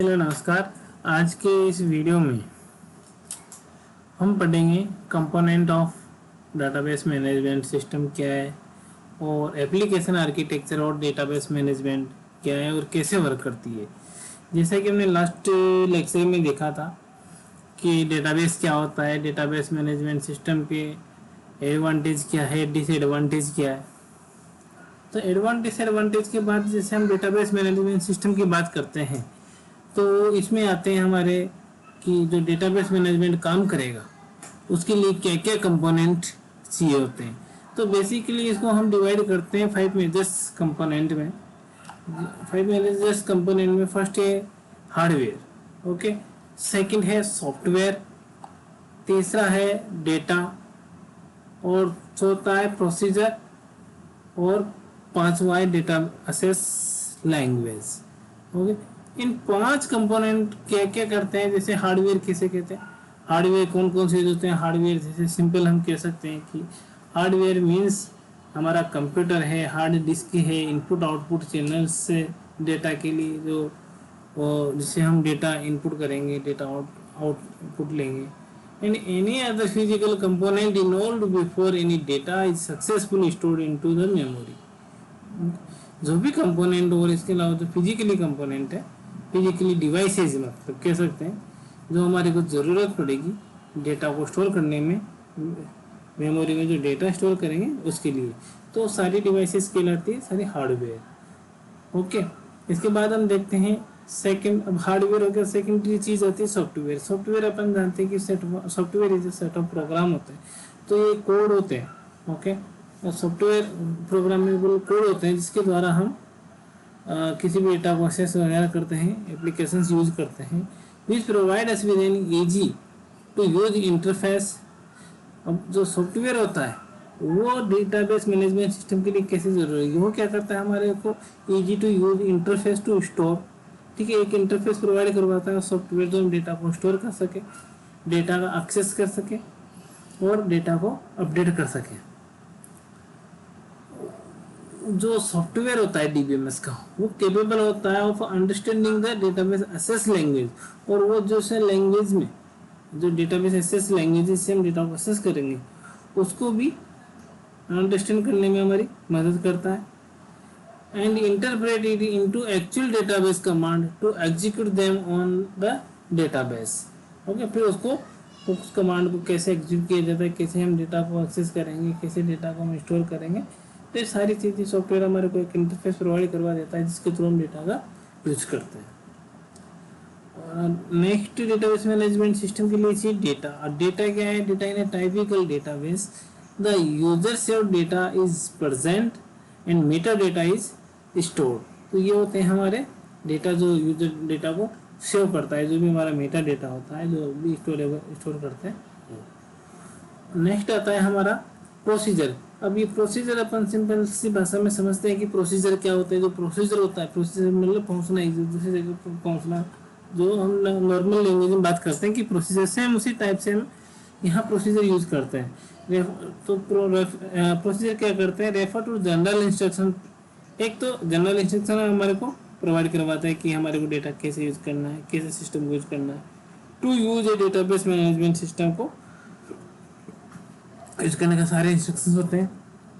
Hello नमस्कार। आज के इस वीडियो में हम पढ़ेंगे component of database management system क्या है और एप्लीकेशन आर्किटेक्चर और डेटाबेस मैनेजमेंट क्या है और कैसे वर्क करती है। जैसा कि हमने लास्ट लेक्चर में देखा था कि डेटाबेस क्या होता है, डेटाबेस मैनेजमेंट सिस्टम के एडवांटेज क्या है, डिसएडवांटेज क्या है। तो एडवांटेज एडवांटेज के बाद जैसे हम डेटाबेस मैनेजमेंट सिस्टम की बात करते हैं तो इसमें आते हैं हमारे कि जो डेटाबेस मैनेजमेंट काम करेगा उसके लिए क्या क्या कंपोनेंट चाहिए होते हैं। तो बेसिकली इसको हम डिवाइड करते हैं 5 मेजर्स कंपोनेंट में। 5 मेजर्स कंपोनेंट में फर्स्ट है हार्डवेयर, ओके, सेकंड है सॉफ्टवेयर, तीसरा है डेटा और चौथा है प्रोसीजर और पांचवा है डेटा असेस लैंग्वेज। ओके, इन 5 कंपोनेंट क्या क्या करते हैं। जैसे हार्डवेयर किसे कहते हैं, हार्डवेयर कौन कौन से होते हैं। हार्डवेयर जैसे सिंपल हम कह सकते हैं कि हार्डवेयर मीन्स हमारा कंप्यूटर है, हार्ड डिस्क है, इनपुट आउटपुट चैनल्स से डेटा के लिए जो जिससे हम डेटा इनपुट करेंगे, डेटा आउटपुट लेंगे। And any other physical component involved before any data is successfully stored into the memory. जो भी कंपोनेंट और इसके अलावा जो फिजिकली कंपोनेंट है, फिजिकली डिवाइसेज मतलब कह सकते हैं, जो हमारे को ज़रूरत पड़ेगी डेटा को स्टोर करने में, मेमोरी में जो डेटा स्टोर करेंगे उसके लिए, तो सारी डिवाइसेस कहलाती है सारी हार्डवेयर। ओके, इसके बाद हम देखते हैं सेकंड। अब हार्डवेयर हो गया, सेकेंडरी चीज़ होती है सॉफ्टवेयर। सॉफ्टवेयर अपन जानते हैं कि software is set of program होते हैं, तो ये कोड होते हैं। ओके, सॉफ्टवेयर प्रोग्रामेबल कोड होते हैं जिसके द्वारा हम किसी भी डेटा को एक्सेस वगैरह करते हैं, एप्लीकेशंस यूज करते हैं, which provide us with an easy to use interface. अब जो सॉफ्टवेयर होता है वो डेटाबेस मैनेजमेंट सिस्टम के लिए कैसे जरूरी है, वो क्या करता है हमारे को easy to use interface to store. ठीक है, एक इंटरफेस प्रोवाइड करवाता है सॉफ्टवेयर जो हम डेटा को स्टोर कर सके, डेटा का एक्सेस कर सके और डेटा को अपडेट कर सके। जो सॉफ्टवेयर होता है डीबीएमएस का, वो केपेबल होता है of understanding the database access language. और वो जो से लैंग्वेज में जो डेटाबेस एसेस लैंग्वेज से हम डेटा को एसेस करेंगे उसको भी अंडरस्टैंड करने में हमारी मदद करता है। And interpret it into actual database command to execute them on the database. Okay, फिर उसको उस कमांड को कैसे एग्जीक्यूट किया जाता है, कैसे हम डेटा को एक्सेस करेंगे, कैसे डेटा को हम स्टोर करेंगे, तो ये सारी चीज़ें सॉफ्टवेयर हमारे को एक इंटरफेस प्रोवाइड करवा देता है जिसके थ्रू हम डेटा का यूज करते हैं। और नेक्स्ट डेटाबेस मैनेजमेंट सिस्टम के लिए चाहिए डेटा। और डेटा क्या है, data in A typical database the user save data is present and Meta data is stored. तो ये होते हैं हमारे डेटा, जो यूजर डेटा को सेव करता है, जो भी हमारा मेटा डेटा होता है जो भी स्टोर करते हैं। नेक्स्ट आता है हमारा प्रोसीजर। अब ये प्रोसीजर अपन सिंपल सी भाषा में समझते हैं कि प्रोसीजर क्या होता है। जो प्रोसीजर होता है, प्रोसीजर मतलब पहुंचना, एक दूसरी जगह पर पहुंचना, जो हम नॉर्मल लैंग्वेज में बात करते हैं कि प्रोसीजर, सेम उसी टाइप से हम यहाँ प्रोसीजर यूज करते हैं। तो प्रोसीजर क्या करते हैं, रेफर टू जनरल इंस्ट्रक्शन। एक तो जनरल इंस्ट्रक्शन हमारे को प्रोवाइड करवाता है कि हमारे को डेटा कैसे यूज करना है, कैसे सिस्टम को यूज करना है। To use a database management system को यूज करने का सारे इंस्ट्रक्शंस होते हैं।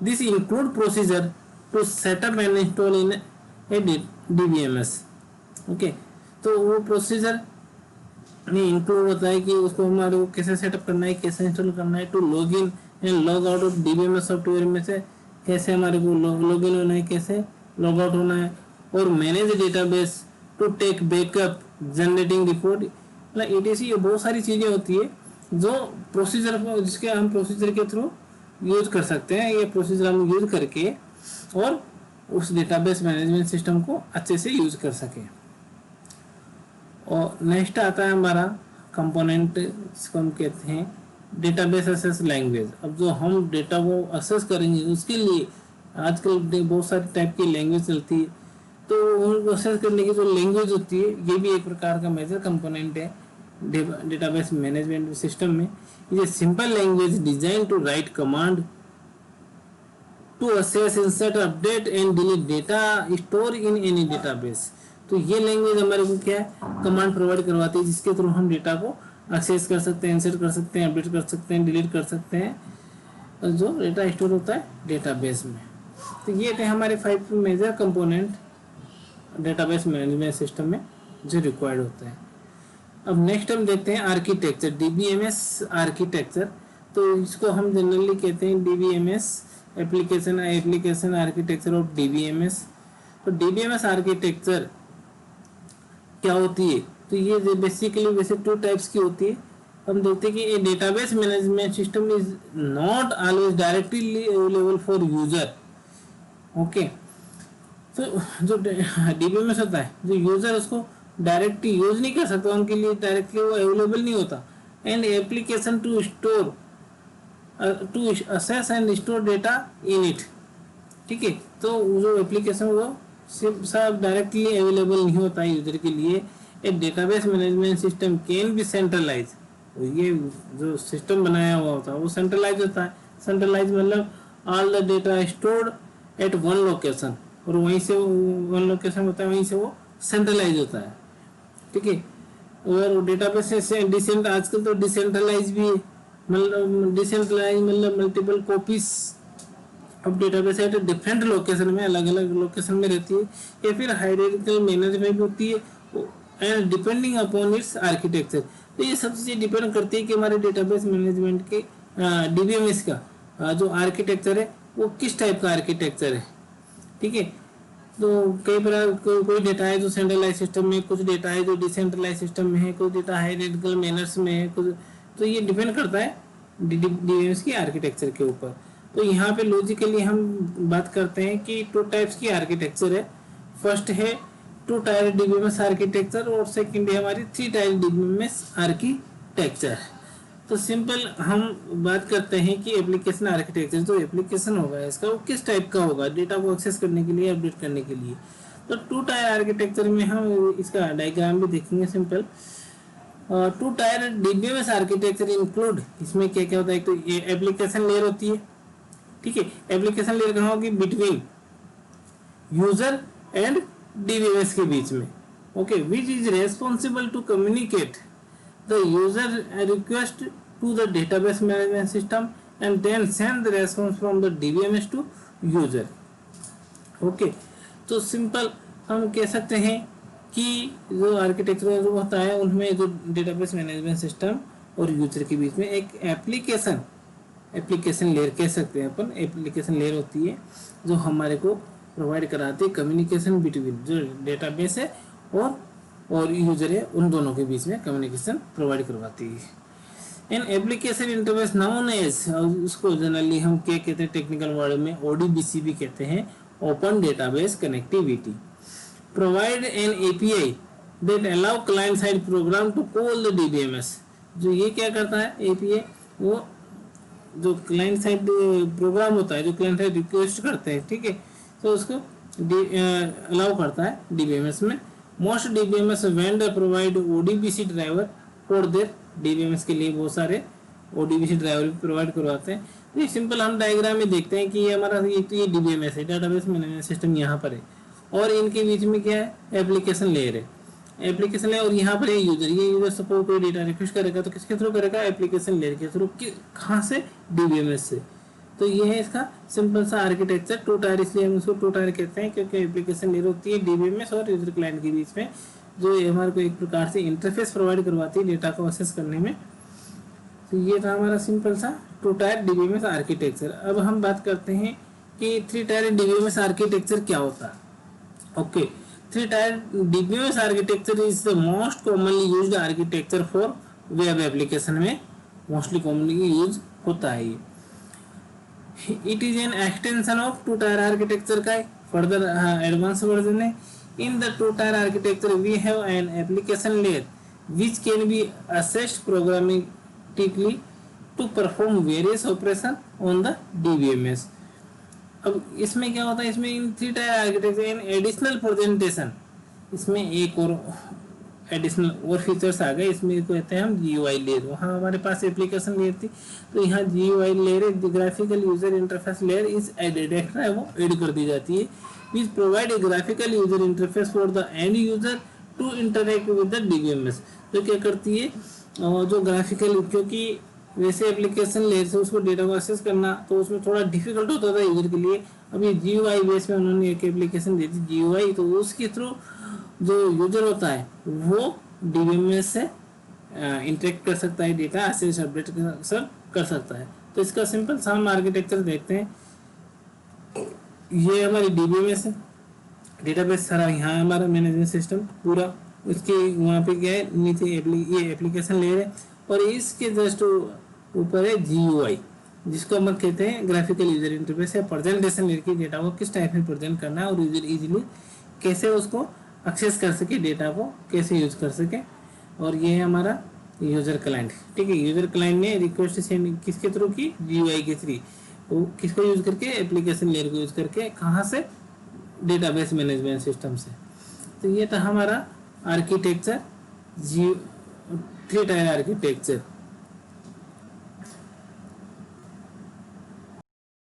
This include procedure to set up and install in a DBMS. Okay, तो वो प्रोसीजर में इंक्लूड होता है कि उसको हमारे को कैसे सेटअप करना है, कैसे इंस्टॉल करना है, to log in and log out of DBMS software में से कैसे हमारे को लॉग इन होना है, कैसे लॉग आउट होना है, और manage database, to take backup, generating report, मतलब ETC। ये बहुत सारी चीज़ें होती है जो प्रोसीजर को, जिसके हम प्रोसीजर के थ्रू यूज कर सकते हैं। ये प्रोसीजर हम यूज करके और उस डेटाबेस मैनेजमेंट सिस्टम को अच्छे से यूज कर सकें। और नेक्स्ट आता है हमारा कंपोनेंट, जिसको हम कहते हैं डेटाबेस एसेस लैंग्वेज। अब जो हम डेटा को एक्सेस करेंगे उसके लिए आजकल बहुत सारी टाइप की लैंग्वेज चलती है, तो उनको एक्सेस करने की जो लैंग्वेज होती है ये भी एक प्रकार का मेजर कंपोनेंट है डेटाबेस मैनेजमेंट सिस्टम में। Is a simple language design to write command to access, insert, update and delete data stored in any database। तो ये लैंग्वेज हमारे को क्या है, कमांड प्रोवाइड करवाती है, जिसके थ्रू हम डेटा को एक्सेस कर सकते हैं, इंसर्ट कर सकते हैं, अपडेट कर सकते हैं, डिलीट कर सकते हैं, जो डेटा स्टोर होता है डेटाबेस में। तो ये थे हमारे 5 major component database management system में जो रिक्वायर्ड होता है। अब नेक्स्ट हम देखते हैं आर्किटेक्चर, डीबीएमएस आर्किटेक्चर। तो इसको हम जनरली कहते हैं DBMS application architecture of DBMS. तो डीबीएमएस आर्किटेक्चर क्या होती है, तो ये बेसिकली वैसे 2 टाइप्स की होती है। हम देखते हैं कि a database management system is not always directly available for user. Okay, तो जो डीबीएमएस होता है, जो यूजर उसको डायरेक्टली यूज नहीं कर सकता, उनके लिए डायरेक्टली वो अवेलेबल नहीं होता। And application to store to access and store data in it. ठीक है, तो जो एप्लीकेशन वो सब डायरेक्टली अवेलेबल नहीं होता है यूजर के लिए। A database management system can be centralise, ये जो सिस्टम बनाया हुआ होता है वो सेंट्रलाइज होता है। सेंट्रलाइज मतलब all the data stored at one location, और वहीं से वन लोकेशन होता है, वहीं से वो सेंट्रलाइज होता है। ठीक है, और डेटाबेस से आजकल तो डिसेंट्रलाइज भी, मतलब डिसेंट्रलाइज मतलब मल्टीपल कॉपीज अब डेटाबेस एट डिफरेंट लोकेशन में, अलग अलग लोकेशन में रहती है, या फिर हायरार्किकल मैनर में भी होती है, and depending upon its architecture. तो ये सब चीज़ें डिपेंड करती है कि हमारे डेटाबेस मैनेजमेंट के डीबीएमएस का जो आर्किटेक्चर है वो किस टाइप का आर्किटेक्चर है। ठीक है, तो कई बार कोई डेटा है जो सेंट्रलाइज सिस्टम में, कुछ डेटा है जो डिसेंट्रलाइज सिस्टम में है, कुछ डेटा हायरार्किकल मैनर्स में है, कुछ, तो ये डिपेंड करता है डीबीएमएस की आर्किटेक्चर के ऊपर। तो यहाँ पे लॉजिकली हम बात करते हैं कि 2 टाइप्स की आर्किटेक्चर है। फर्स्ट है 2 टायर डीबीएमएस आर्किटेक्चर, और सेकंड है हमारी 3 टायर डीबीएमएस आर्किटेक्चर। तो सिंपल हम बात करते हैं कि एप्लीकेशन आर्किटेक्चर, जो एप्लीकेशन होगा इसका वो किस टाइप का होगा, डेटा को एक्सेस करने के लिए, अपडेट करने के लिए। तो 2 टायर आर्किटेक्चर में हम इसका डायग्राम भी देखेंगे simple. 2 tyre DBMS architecture include, इसमें क्या क्या होता है, एक तो ये एप्लीकेशन लेयर होती है। ठीक है, एप्लीकेशन लेयर कहाँ होगी, बिटवीन यूजर एंड डीबीएमएस के बीच में। Okay, which is responsible to communicate the user request to the database management system and then send the response from the DBMS to user. Okay, तो simple हम कह सकते हैं कि जो आर्किटेक्चर जो होता है उनमें जो डेटाबेस मैनेजमेंट सिस्टम और यूजर के बीच में एक एप्लीकेशन लेयर कह सकते हैं अपन, एप्लीकेशन लेयर होती है जो हमारे को प्रोवाइड कराती है कम्युनिकेशन बिटवीन जो डेटाबेस है और यूजर है, उन दोनों के बीच में कम्युनिकेशन प्रोवाइड करवाती है। इन एप्लीकेशन इंटरफेस नाउन एज, उसको जनरली हम क्या कहते हैं टेक्निकल वर्ड में, ODBC भी कहते हैं, open database connectivity, provide an API that allow client side program to call the DBMS। जो ये क्या करता है API, वो जो क्लाइंट साइड प्रोग्राम होता है, जो क्लाइंट साइड रिक्वेस्ट करते हैं, ठीक है, तो उसको अलाउ करता है डीबीएमएस में। Most DBMS vendor provide ODBC driver for their, DBMS के लिए बहुत सारे ODBC ड्राइवर भी प्रोवाइड करवाते हैं। तो ये सिंपल हम डायग्राम में देखते हैं कि ये हमारा ये डीबीएमएस है, डाटाबेस मैनेजमेंट सिस्टम यहाँ पर है, और इनके बीच में क्या है, एप्लीकेशन लेयर है, एप्लीकेशन लेयर, और यहाँ पर है यूजर। ये यूजर सपोज कोई डेटा रिक्वेस्ट करेगा तो किसके थ्रू करेगा, एप्लीकेशन लेयर के थ्रू। कहाँ से, डीबीएमएस से। तो ये है इसका सिंपल सा आर्किटेक्चर 2 टायर, इसलिए हम इसको 2 टायर कहते हैं क्योंकि एप्लीकेशन लेयर होती है डीबीएमएस और यूजर क्लाइंट के बीच में, जो हमारे को एक प्रकार से इंटरफेस प्रोवाइड करवाती है डेटा को एक्सेस करने में। तो ये था हमारा सिंपल सा 2 टायर डीबीएमएस आर्किटेक्चर। अब हम बात करते हैं कि 3 टायर डीबीएमएस आर्किटेक्चर क्या होता है। Okay, 3 tier DBMS architecture is the most commonly used architecture for web application में मोस्टली कॉमनली यूज होता है। It is an extension of 2 tier architecture का फर्दर एडवांस वर्जन है। In the 2 tier architecture we have an application layer which can be assessed programmatically to perform various operation on the DBMS। अब इसमें क्या होता है, इसमें इन 3 tier architecture in additional presentation, इसमें एक और एडिशनल और फीचर्स आ गए, इसमें कहते हैं हम GUI लेयर। वहाँ हमारे पास एप्लीकेशन लेयर थी, तो यहाँ GUI layer graphical user interface layer is added, extra है वो ऐड कर दी जाती है, which provide a graphical user interface for the end user to interact with the DBMS। तो क्या करती है, जो ग्राफिकल, क्योंकि वैसे एप्लीकेशन लेयर से उसको डेटा को एक्सेस करना तो उसमें थोड़ा डिफिकल्ट होता था यूजर के लिए। अभी GUI बेस में उन्होंने एक एप्लीकेशन दी थी GUI, तो उसके थ्रू जो यूजर होता है वो DBMS से इंटरेक्ट कर सकता है, डेटा एक्सेस अपडेट कर सकता है। तो इसका सिंपल सा हम आर्किटेक्चर देखते हैं। ये हमारी DBMS है, डेटाबेस सारा यहाँ है, हमारा मैनेजमेंट सिस्टम पूरा, उसके वहाँ पे क्या है नीचे ये एप्लीकेशन लेयर है, और इसके जस्ट ऊपर है GUI, जिसको हम कहते हैं ग्राफिकल यूजर इंटरफेस है। प्रेजेंटेशन लेयर की डेटा को किस टाइप में प्रेजेंट करना है और यूजर इजीली कैसे उसको एक्सेस कर सके, डेटा को कैसे यूज कर सके। और ये है हमारा यूजर क्लाइंट, ठीक है। यूजर क्लाइंट ने रिक्वेस्ट सेंड किसके थ्रू की, GUI के थ्रू, वो किसको यूज करके, एप्लीकेशन लेयर को यूज करके, कहाँ से, डेटाबेस मैनेजमेंट सिस्टम से। तो ये था हमारा आर्किटेक्चर, 3 टायर आर्किटेक्चर।